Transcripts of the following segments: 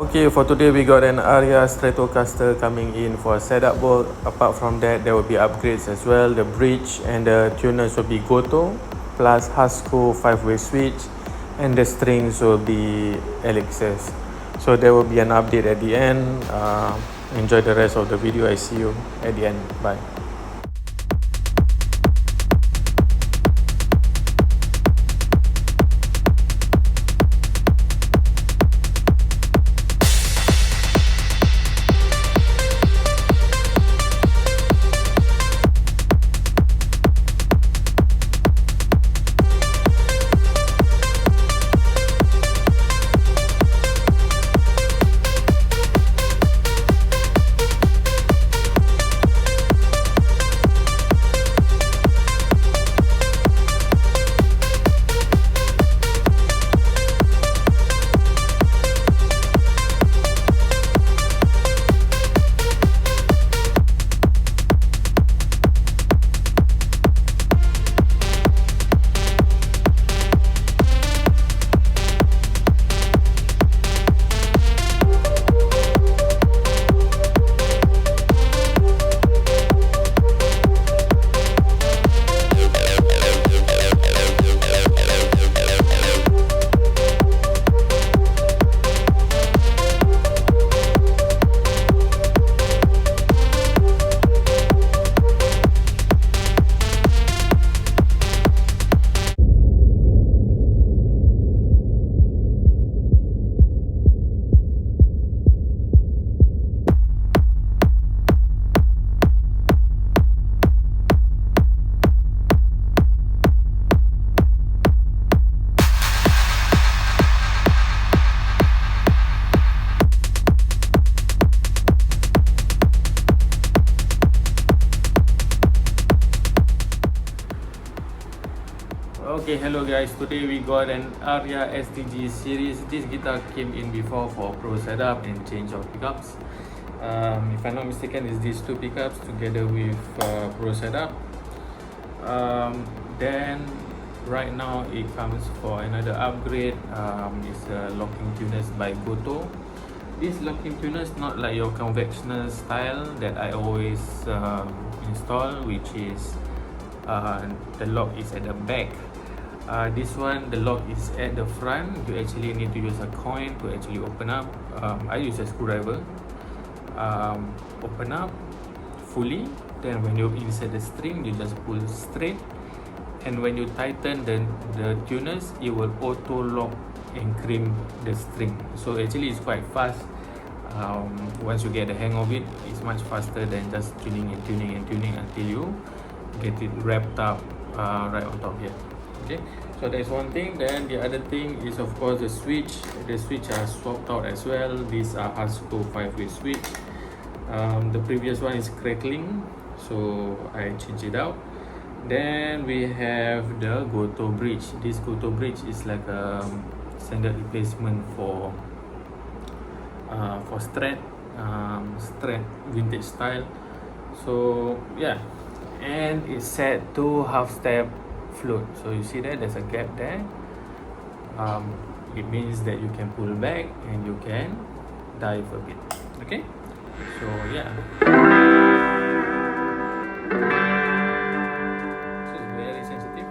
Okay, for today we got an Aria Stratocaster coming in for a setup work. Apart from that, there will be upgrades as well. The bridge and the tuners will be Goto plus Hasco 5-way switch, and the strings will be Elixirs. So there will be an update at the end. Enjoy the rest of the video. I see you at the end. Bye. Okay, hello guys. Today we got an Aria STG series. This guitar came in before for pro setup and change of pickups. If I'm not mistaken, it's these two pickups together with pro setup. Then right now it comes for another upgrade. It's locking tuners by Goto. This locking tuner is not like your conventional style that I always install, which is the lock is at the back. This one, the lock is at the front. You actually need to use a coin to actually open up. I use a screwdriver. Open up fully. Then when you insert the string, you just pull straight. And when you tighten the tuners, it will auto lock and crimp the string. So actually it's quite fast. Once you get the hang of it, it's much faster than just tuning until you get it wrapped up right on top here. Okay, so that's one thing. Then the other thing is of course the switch. The switch are swapped out as well. These are Hasco 5-way switch. The previous one is crackling, so I changed it out. Then we have the Goto bridge. This Goto bridge is like a standard replacement for strat vintage style. So yeah, and it's set to half step float. So you see that there's a gap there. It means that you can pull back and you can dive a bit. Okay, so yeah, so it's very sensitive.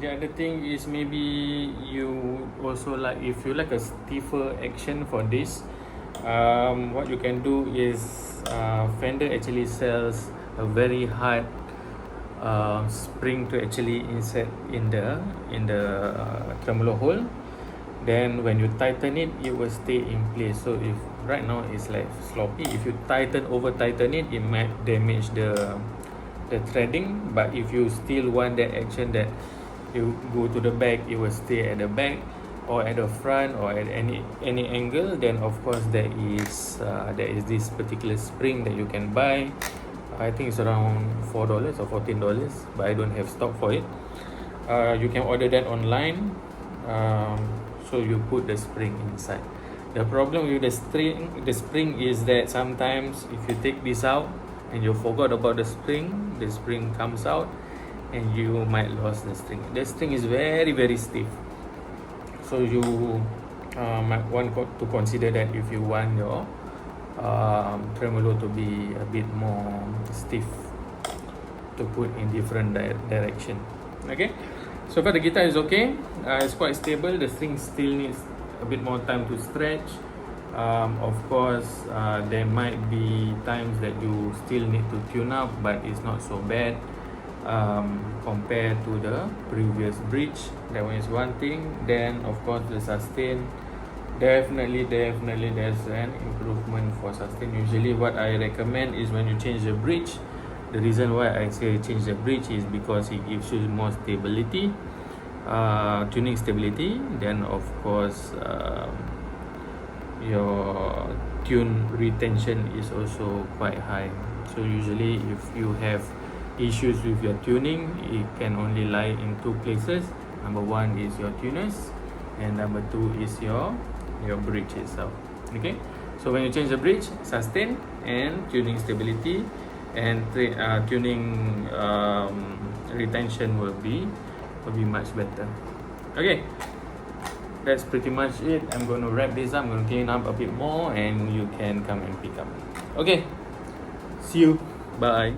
the other thing is maybe you also like, if you like a stiffer action for this, what you can do is Fender actually sells a very hard spring to actually insert in the tremolo hole. Then when you tighten it, it will stay in place. So if right now it's like sloppy, if you over tighten it, it might damage the threading. But if you still want that action that you go to the back, it will stay at the back or at the front or at any angle, then of course there is this particular spring that you can buy. I think it's around $4 or $14, but I don't have stock for it. You can order that online. So you put the spring inside. The problem with the spring is that sometimes if you take this out and you forgot about the spring comes out and you might lose the string. The string is very, very stiff. So you might want to consider that if you want your tremolo to be a bit more stiff, to put in different direction. Okay, so far the guitar is okay. It's quite stable. The string still needs a bit more time to stretch. Of course, there might be times that you still need to tune up, but it's not so bad compared to the previous bridge. That one is one thing. Then of course the sustain, definitely there's an improvement for sustain. Usually what I recommend is when you change the bridge, the reason why I say change the bridge is because it gives you more stability, tuning stability. Then of course your tune retention is also quite high. So usually if you have issues with your tuning, it can only lie in two places. Number one is your tuners, and number two is your bridge itself. Okay, so when you change the bridge, sustain and tuning stability and tuning retention will be much better. Okay, that's pretty much it. I'm going to wrap this up. I'm going to clean up a bit more and you can come and pick up. Okay, see you. Bye.